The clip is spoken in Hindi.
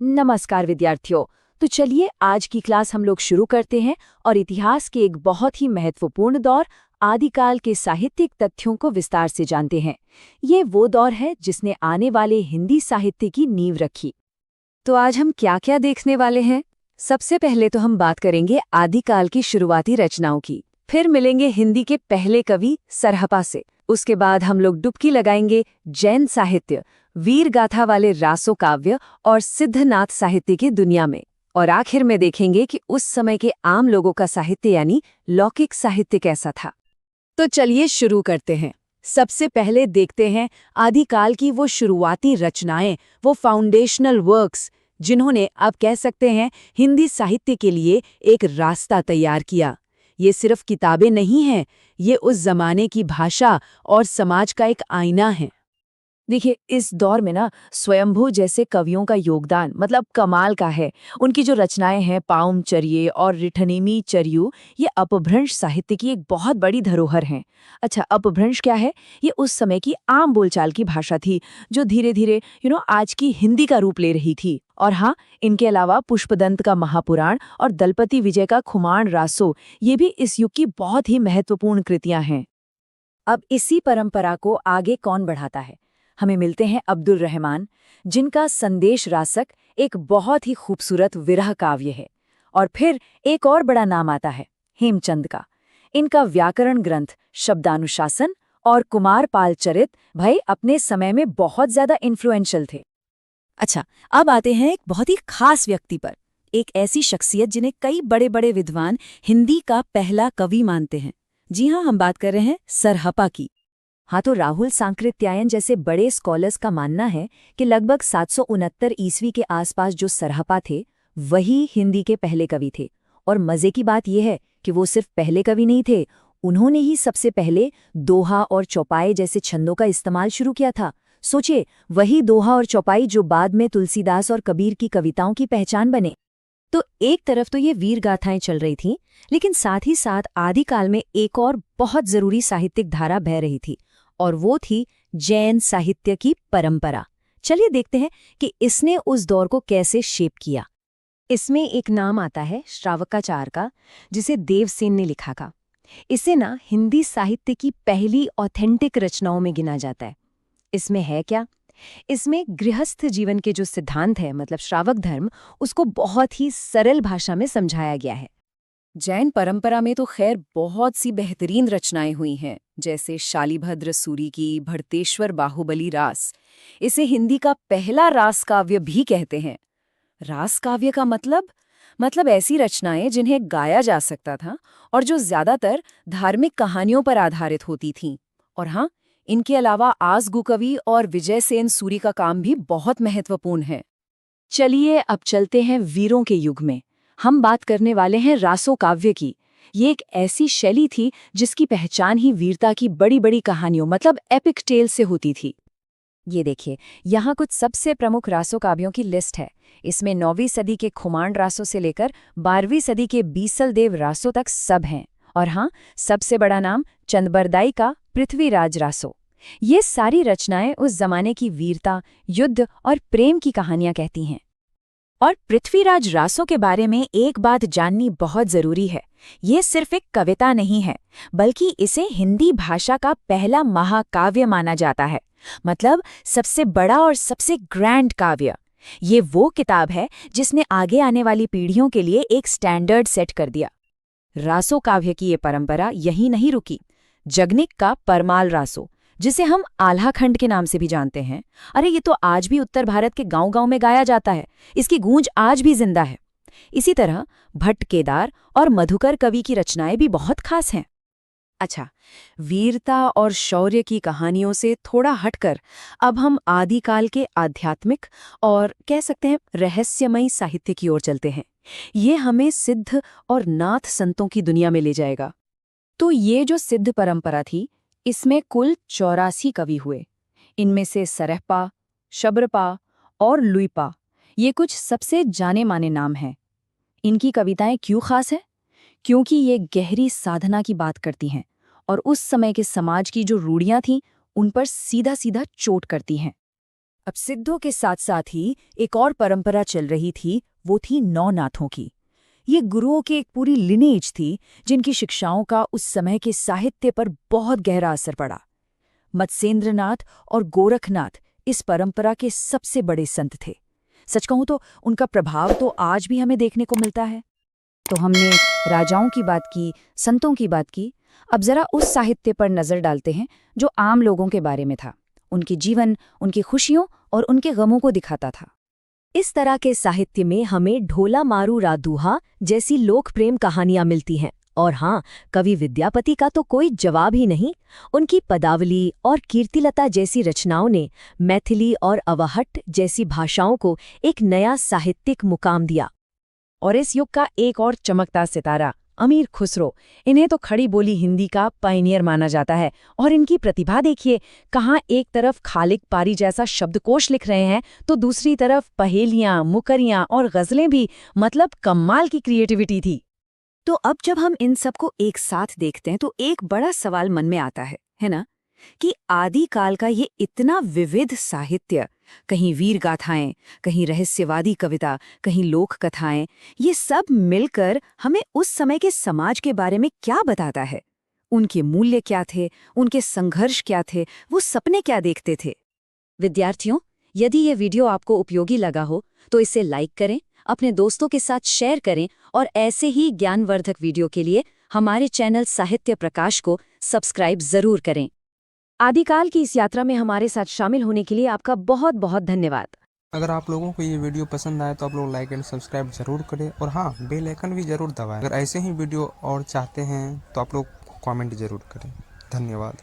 नमस्कार विद्यार्थियों। तो चलिए आज की क्लास हम लोग शुरू करते हैं और इतिहास के एक बहुत ही महत्वपूर्ण दौर आदिकाल के साहित्यिक तथ्यों को विस्तार से जानते हैं। ये वो दौर है जिसने आने वाले हिंदी साहित्य की नींव रखी। तो आज हम क्या क्या देखने वाले हैं? सबसे पहले तो हम बात करेंगे आदिकाल की शुरुआती रचनाओं की, फिर मिलेंगे हिंदी के पहले कवि सरहपा से। उसके बाद हम लोग डुबकी लगाएंगे जैन साहित्य, वीर गाथा वाले रासो काव्य और सिद्धनाथ साहित्य की दुनिया में। और आखिर में देखेंगे कि उस समय के आम लोगों का साहित्य यानी लौकिक साहित्य कैसा था। तो चलिए शुरू करते हैं। सबसे पहले देखते हैं आदिकाल की वो शुरुआती रचनाएं, वो फाउंडेशनल वर्क्स जिन्होंने आप कह सकते हैं हिंदी साहित्य के लिए एक रास्ता तैयार किया। ये सिर्फ किताबें नहीं हैं, ये उस जमाने की भाषा और समाज का एक आईना है। देखिए, इस दौर में ना स्वयंभू जैसे कवियों का योगदान मतलब कमाल का है। उनकी जो रचनाएं हैं पाउमचर्ये और रिठनेमी चर्यू, ये अपभ्रंश साहित्य की एक बहुत बड़ी धरोहर हैं। अच्छा, अपभ्रंश क्या है? ये उस समय की आम बोलचाल की भाषा थी जो धीरे धीरे आज की हिंदी का रूप ले रही थी। और हाँ, इनके अलावा पुष्पदंत का महापुराण और दलपति विजय का खुमान रासो, ये भी इस युग की बहुत ही महत्वपूर्ण कृतियां हैं। अब इसी परंपरा को आगे कौन बढ़ाता है? हमें मिलते हैं अब्दुल रहमान, जिनका संदेश रासक एक बहुत ही खूबसूरत विरह काव्य है। और फिर एक और बड़ा नाम आता है हेमचंद का। इनका व्याकरण ग्रंथ शब्दानुशासन और कुमारपाल चरित भाई अपने समय में बहुत ज्यादा इन्फ्लुएंशियल थे। अच्छा, अब आते हैं एक बहुत ही खास व्यक्ति पर, एक ऐसी शख्सियत जिन्हें कई बड़े बड़े विद्वान हिंदी का पहला कवि मानते हैं। जी हाँ, हम बात कर रहे हैं सरहपा की। हाँ, तो राहुल सांकृत्यायन जैसे बड़े स्कॉलर्स का मानना है कि लगभग 769 ईस्वी के आसपास जो सरहपा थे वही हिंदी के पहले कवि थे। और मजे की बात यह है कि वो सिर्फ पहले कवि नहीं थे, उन्होंने ही सबसे पहले दोहा और चौपाई जैसे छंदों का इस्तेमाल शुरू किया था। सोचिए, वही दोहा और चौपाई जो बाद में तुलसीदास और कबीर की कविताओं की पहचान बने। तो एक तरफ तो ये वीर गाथाएं चल रही थीं, लेकिन साथ ही साथ आदिकाल में एक और बहुत जरूरी साहित्यिक धारा बह रही थी, और वो थी जैन साहित्य की परंपरा। चलिए देखते हैं कि इसने उस दौर को कैसे शेप किया। इसमें एक नाम आता है श्रावकाचार का, जिसे देवसेन ने लिखा था। इसे ना हिंदी साहित्य की पहली ऑथेंटिक रचनाओं में गिना जाता है। इसमें है क्या? इसमें गृहस्थ जीवन के जो सिद्धांत है मतलब श्रावक धर्म, उसको बहुत ही सरल भाषा में समझाया गया है। जैन परंपरा में तो खैर बहुत सी बेहतरीन रचनाएं हुई हैं, जैसे शालिभद्र सूरी की भरतेश्वर बाहुबली रास। इसे हिंदी का पहला रास काव्य भी कहते हैं। रास काव्य का मतलब ऐसी रचनाएं जिन्हें गाया जा सकता था और जो ज्यादातर धार्मिक कहानियों पर आधारित होती थीं। और हाँ, इनके अलावा आसगुकवि और विजयसेन सूरी का काम भी बहुत महत्वपूर्ण है। चलिए अब चलते हैं वीरों के युग में। हम बात करने वाले हैं रासो काव्य की। ये एक ऐसी शैली थी जिसकी पहचान ही वीरता की बड़ी बड़ी कहानियों मतलब एपिक टेल से होती थी। ये देखिए, यहाँ कुछ सबसे प्रमुख रासो काव्यों की लिस्ट है। इसमें 9वीं सदी के खुमान रासो से लेकर 12वीं सदी के बीसल देव रासो तक सब हैं। और हाँ, सबसे बड़ा नाम चंदबरदाई का पृथ्वीराज रासो। ये सारी रचनाएं उस जमाने की वीरता, युद्ध और प्रेम की कहानियां कहती हैं। और पृथ्वीराज रासो के बारे में एक बात जाननी बहुत जरूरी है। ये सिर्फ एक कविता नहीं है, बल्कि इसे हिंदी भाषा का पहला महाकाव्य माना जाता है। मतलब सबसे बड़ा और सबसे ग्रैंड काव्य। ये वो किताब है जिसने आगे आने वाली पीढ़ियों के लिए एक स्टैंडर्ड सेट कर दिया। रासो काव्य की ये परंपरा यहीं नहीं रुकी। जगनिक का परमाल रासो, जिसे हम आल्हा खंड के नाम से भी जानते हैं, अरे ये तो आज भी उत्तर भारत के गांव-गांव में गाया जाता है। इसकी गूंज आज भी जिंदा है। इसी तरह भट्ट केदार और मधुकर कवि की रचनाएं भी बहुत खास हैं। अच्छा, वीरता और शौर्य की कहानियों से थोड़ा हटकर अब हम आदिकाल के आध्यात्मिक और कह सकते हैं रहस्यमयी साहित्य की ओर चलते हैं। ये हमें सिद्ध और नाथ संतों की दुनिया में ले जाएगा। तो ये जो सिद्ध परंपरा थी, इसमें कुल 84 कवि हुए। इनमें से सरहपा, शबरपा और लुइपा ये कुछ सबसे जाने माने नाम हैं। इनकी कविताएं क्यों खास हैं? क्योंकि ये गहरी साधना की बात करती हैं और उस समय के समाज की जो रूढ़ियां थीं उन पर सीधा सीधा चोट करती हैं। अब सिद्धों के साथ साथ ही एक और परंपरा चल रही थी, वो थी नौनाथों की। ये गुरुओं की एक पूरी लिनेज थी जिनकी शिक्षाओं का उस समय के साहित्य पर बहुत गहरा असर पड़ा। मत्स्येंद्रनाथ और गोरखनाथ इस परंपरा के सबसे बड़े संत थे। सच कहूं तो उनका प्रभाव तो आज भी हमें देखने को मिलता है। तो हमने राजाओं की बात की, संतों की बात की, अब जरा उस साहित्य पर नजर डालते हैं जो आम लोगों के बारे में था, उनके जीवन, उनकी खुशियों और उनके गमों को दिखाता था। इस तरह के साहित्य में हमें ढोला मारू रादूहा जैसी लोक प्रेम कहानियां मिलती हैं। और हाँ, कवि विद्यापति का तो कोई जवाब ही नहीं। उनकी पदावली और कीर्तिलता जैसी रचनाओं ने मैथिली और अवाहट जैसी भाषाओं को एक नया साहित्यिक मुकाम दिया। और इस युग का एक और चमकता सितारा अमीर खुसरो, इन्हें तो खड़ी बोली हिंदी का पायनियर माना जाता है। और इनकी प्रतिभा देखिए, कहाँ एक तरफ खालिक पारी जैसा शब्दकोश लिख रहे हैं तो दूसरी तरफ पहेलियां, मुकरियां और गजलें भी। मतलब कमाल की क्रिएटिविटी थी। तो अब जब हम इन सबको एक साथ देखते हैं तो एक बड़ा सवाल मन में आता है ना, कि आदिकाल का ये इतना विविध साहित्य, कहीं वीर गाथाएं, कहीं रहस्यवादी कविता, कहीं लोक कथाएं, ये सब मिलकर हमें उस समय के समाज के बारे में क्या बताता है? उनके मूल्य क्या थे, उनके संघर्ष क्या थे, वो सपने क्या देखते थे? विद्यार्थियों, यदि ये वीडियो आपको उपयोगी लगा हो तो इसे लाइक करें, अपने दोस्तों के साथ शेयर करें और ऐसे ही ज्ञानवर्धक वीडियो के लिए हमारे चैनल साहित्य प्रकाश को सब्सक्राइब जरूर करें। आदिकाल की इस यात्रा में हमारे साथ शामिल होने के लिए आपका बहुत बहुत धन्यवाद। अगर आप लोगों को ये वीडियो पसंद आए तो आप लोग लाइक एंड सब्सक्राइब जरूर करें और हाँ, बेल आइकन भी जरूर दबाएं। अगर ऐसे ही वीडियो और चाहते हैं तो आप लोग कमेंट जरूर करें। धन्यवाद।